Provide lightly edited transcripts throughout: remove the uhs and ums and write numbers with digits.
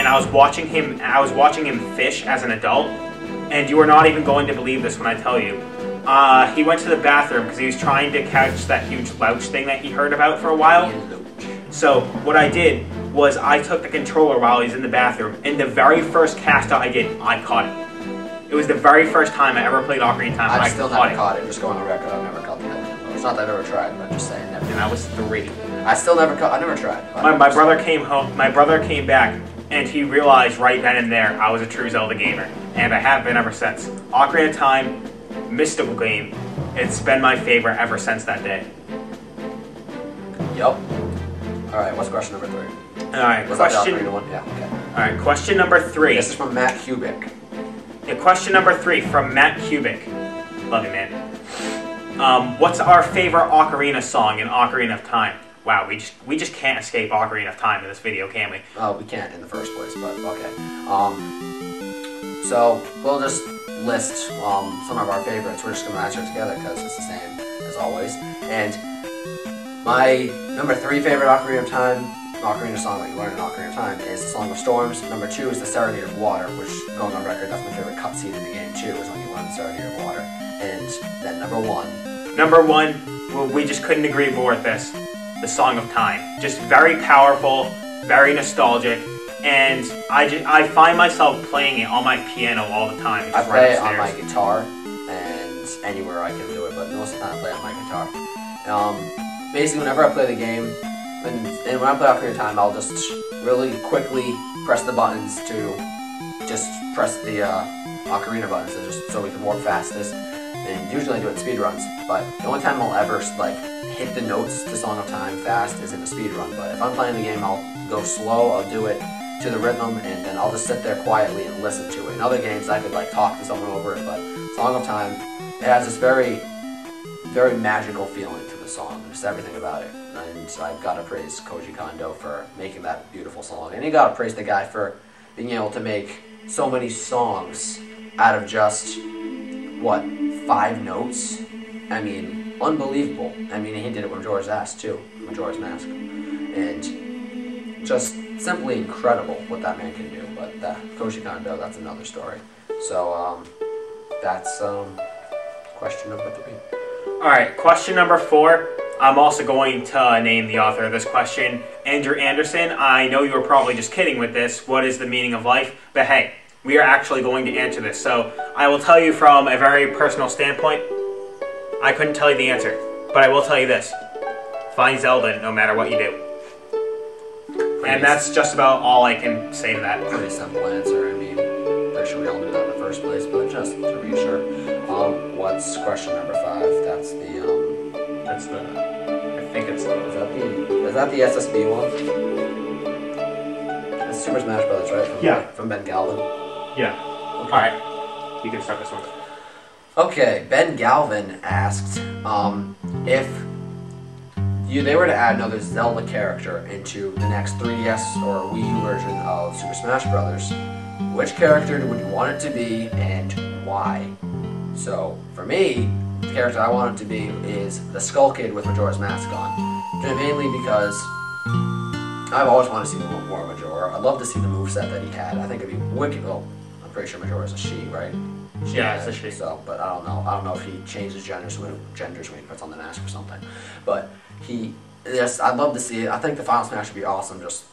I was watching him fish as an adult, and you are not even going to believe this when I tell you. He went to the bathroom because he was trying to catch that huge louch thing that he heard about for a while. So what I did was I took the controller while he was in the bathroom, and the very first cast out I did, I caught it. It was the very first time I ever played Ocarina of Time. I still never caught it. Just going on record, I've never caught the Helium. It's not that I've ever tried, but I'm just saying. Never. And I was 3. I still never caught. I never tried. My brother came home. My brother came back, and he realized right then and there I was a true Zelda gamer, and I have been ever since. Ocarina of Time, mystical game. It's been my favorite ever since that day. Yep. All right. What's question number 3? All right. Was question. That the one? Yeah. Okay. All right. Question number 3. This is from Matt Kubik. Yeah, question number 3 from Matt Kubik. Love you, man. What's our favorite Ocarina song in Ocarina of Time? Wow, we just can't escape Ocarina of Time in this video, can we? Oh, we can't in the first place, but okay. So we'll just list some of our favorites. We're just gonna answer it together because it's the same as always. And my number 3 favorite Ocarina of Time, Ocarina song that you learn in Ocarina of Time, is the Song of Storms. Number 2 is the Serenade of Water, which, going on record, that's my favorite cutscene in the game too, is when you learn the Serenade of Water. And then number 1. Number 1, well, we just couldn't agree more with this. The Song of Time. Just very powerful, very nostalgic, and I find myself playing it on my piano all the time. I play it on my guitar, and anywhere I can do it, but most of the time I play it on my guitar. Basically, whenever I play the game, and when I play Ocarina of Time, I'll just really quickly press the buttons to just press the Ocarina buttons, so we can warp fastest. And usually I do it in speedruns, but the only time I'll ever like hit the notes to Song of Time fast is in a speedrun. But if I'm playing the game, I'll go slow, I'll do it to the rhythm, and then I'll just sit there quietly and listen to it. In other games, I could like talk to someone over it, but Song of Time, it has this very, very magical feeling to the song, just everything about it. And I've got to praise Koji Kondo for making that beautiful song, and you got to praise the guy for being able to make so many songs out of just, what, 5 notes? I mean, unbelievable. I mean, he did it with Majora's Mask too, Majora's Mask, and just simply incredible what that man can do. But Koji Kondo, that's another story. So that's question number 3. All right, question number 4. I'm also going to name the author of this question, Andrew Anderson. I know you were probably just kidding with this. What is the meaning of life? But hey, we are actually going to answer this. So I will tell you from a very personal standpoint, I couldn't tell you the answer, but I will tell you this. Find Zelda no matter what you do. And that's just about all I can say to that. Pretty simple answer. I mean, pretty sure we all knew that in the first place, but just to reassure. What's question number 5? That's the, I think it's the, is that the SSB one? It's Super Smash Brothers, right? From Ben Galvin? Yeah. Okay. Alright. You can start this one. Okay, Ben Galvin asked, if they were to add another Zelda character into the next 3DS or Wii U version of Super Smash Brothers, which character would you want it to be and why? So, for me, the character I want it to be is the Skull Kid with Majora's Mask on. Mainly because I've always wanted to see more of Majora. I'd love to see the moveset that he had. I think it'd be wicked. Well, I'm pretty sure Majora's a she, right? Yeah, it's a she. So, but I don't know. I don't know if he changes genders when he puts on the mask or something. But I'd love to see it. I think the Final Smash would be awesome. Just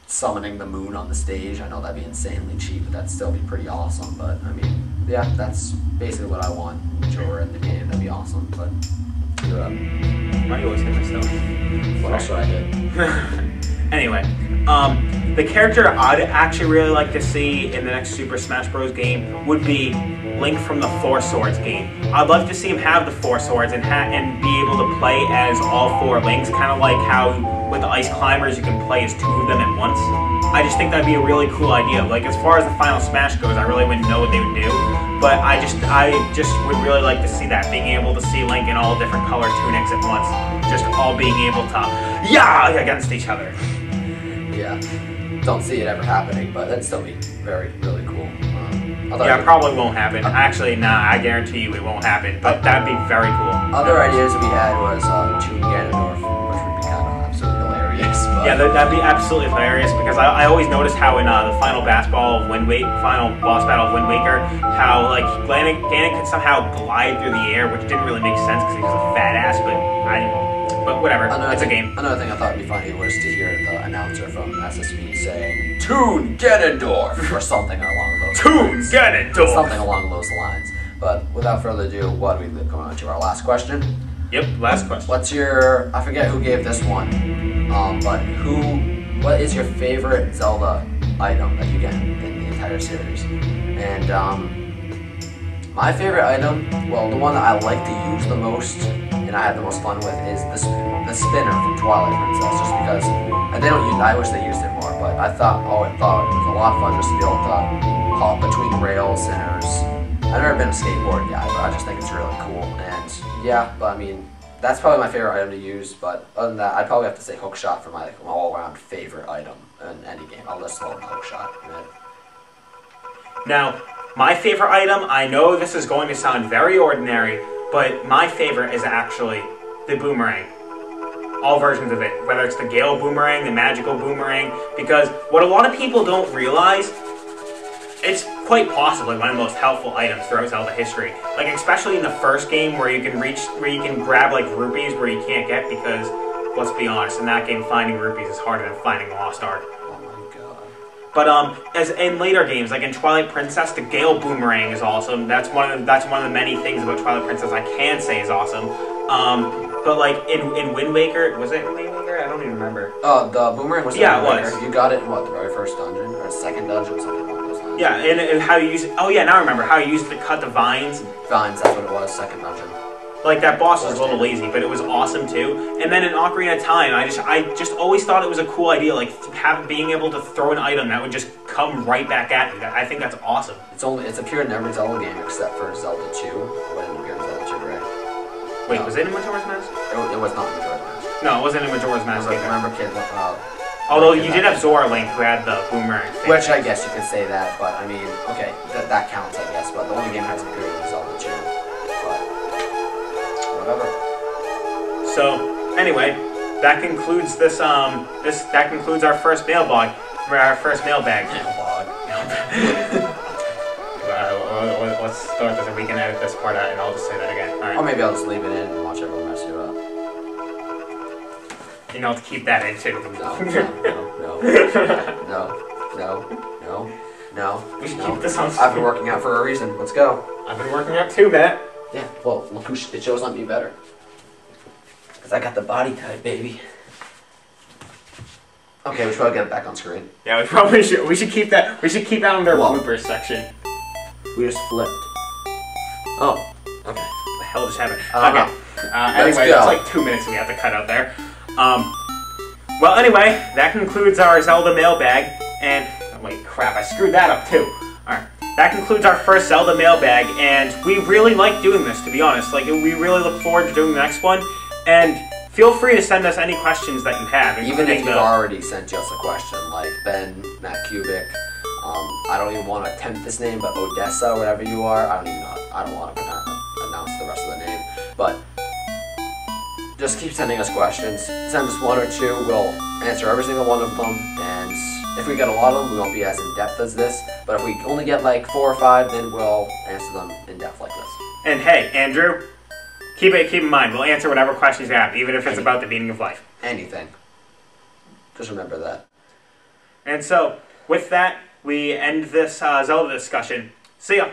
summoning the moon on the stage. I know that'd be insanely cheap, but that'd still be pretty awesome. But I mean, yeah, that's basically what I want. Majora in the game. That'd be awesome. But why do you always hit myself? What else should I do? Anyway, the character I'd actually really like to see in the next Super Smash Bros. Game would be Link from the Four Swords game. I'd love to see him have the 4 swords and be able to play as all 4 Links, kind of like how with the Ice Climbers you can play as 2 of them at once. I just think that'd be a really cool idea. Like, as far as the Final Smash goes, I really wouldn't know what they would do, but I just would really like to see that, being able to see Link in all different color tunics at once, just all being able to against each other. Yeah, don't see it ever happening, but that'd still be really cool. Yeah, it probably won't happen. Actually, nah, I guarantee you it won't happen, but that'd be very cool. Other ideas we had was Toon Ganondorf, which would be kind of absolutely hilarious, but Yeah, that'd be absolutely hilarious because I always noticed how in the final boss battle of Wind Waker, how like Ganon could somehow glide through the air, which didn't really make sense because he was a fat ass. But whatever, it's a game. Another thing I thought would be funny was to hear the announcer from SSB saying "Toon Ganondorf" or something along those lines. Toon Ganondorf. Something along those lines. But without further ado, what are we going on to our last question? Yep, last question. What's your? I forget who gave this one. But what is your favorite Zelda item that you get in the entire series? And my favorite item, well, the one that I like to use the most and I had the most fun with is the spinner from Twilight Princess. Just because I wish they used it more, but I thought it was a lot of fun just to be able to hop between rails. And I've never been a skateboard guy, but I just think it's really cool. And yeah, but I mean. That's probably my favorite item to use, but other than that, I'd probably have to say Hookshot for my all-around favorite item in any game. I'll just call it Hookshot. Now, my favorite item, I know this is going to sound very ordinary, but my favorite is actually the boomerang. All versions of it, whether it's the Gale Boomerang, the Magical Boomerang, because what a lot of people don't realize, it's quite possibly one of the most helpful items throughout Zelda history. Like, especially in the first game where you can grab, like, rupees where you can't get because, let's be honest, in that game, finding rupees is harder than finding Lost Ark. Oh my god. But, as in later games, like in Twilight Princess, the Gale Boomerang is awesome. That's one of the many things about Twilight Princess I can say is awesome. But, like, in Wind Waker, was it Wind Waker? I don't even remember. Oh, the boomerang was in Wind Waker. It was. You got it in, what, the very first dungeon? Or second dungeon? Something along those lines. Yeah, and how you use it. Oh, yeah, now I remember. How you used it to cut the vines. Vines, that's what it was, second dungeon. Like, that boss was a little lazy, but it was awesome, too. And then in Ocarina of Time, I just always thought it was a cool idea, like, being able to throw an item that would just come right back at you. I think that's awesome. It's appeared in every Zelda game except for Zelda 2, when it appeared in Zelda 2, right? Wait, was it in Majora's Mask? It was not in Majora's Mask. No, it wasn't in Majora's Mask either. Remember Kid... Although you did have Zora Link, who had the boomerang thing. Which I guess you could say that, but I mean, okay, that counts, I guess. But the only game that hasn't appeared in Zelda 2. But whatever. So anyway, that concludes this. That concludes our first mailbag. Mailbag. Let's start this, and we can edit this part out, and I'll just say that again. All right. Or maybe I'll just leave it in and watch everyone mess you up. You know, to keep that in too. No. We should keep this on. I've been working out for a reason. Let's go. I've been working out too, Matt. Yeah, well, look it shows on me better. Because I got the body type, baby. Okay, we should probably get it back on screen. Yeah, we probably should. We should keep that. We should keep that under bloopers section. We just flipped. Oh, okay. What the hell just happened? Okay. Anyway, that's like 2 minutes we have to cut out there. Well, anyway, that concludes our Zelda mailbag. And wait, crap, I screwed that up too. Alright, that concludes our first Zelda mailbag, and we really like doing this, to be honest. Like, we really look forward to doing the next one. And feel free to send us any questions that you have. Even if you've already sent us a question, like Ben, Matt Kubik, I don't even want to attempt this name, but Odessa, whatever you are, I don't want to announce the rest of the name, but just keep sending us questions. Send us one or two, we'll answer every single one of them, and if we get a lot of them, we won't be as in-depth as this, but if we only get like 4 or 5, then we'll answer them in-depth like this. And hey, Andrew, keep in mind, we'll answer whatever questions you have, even if it's about the meaning of life. Anything. Just remember that. And so, with that, we end this Zelda discussion. See ya!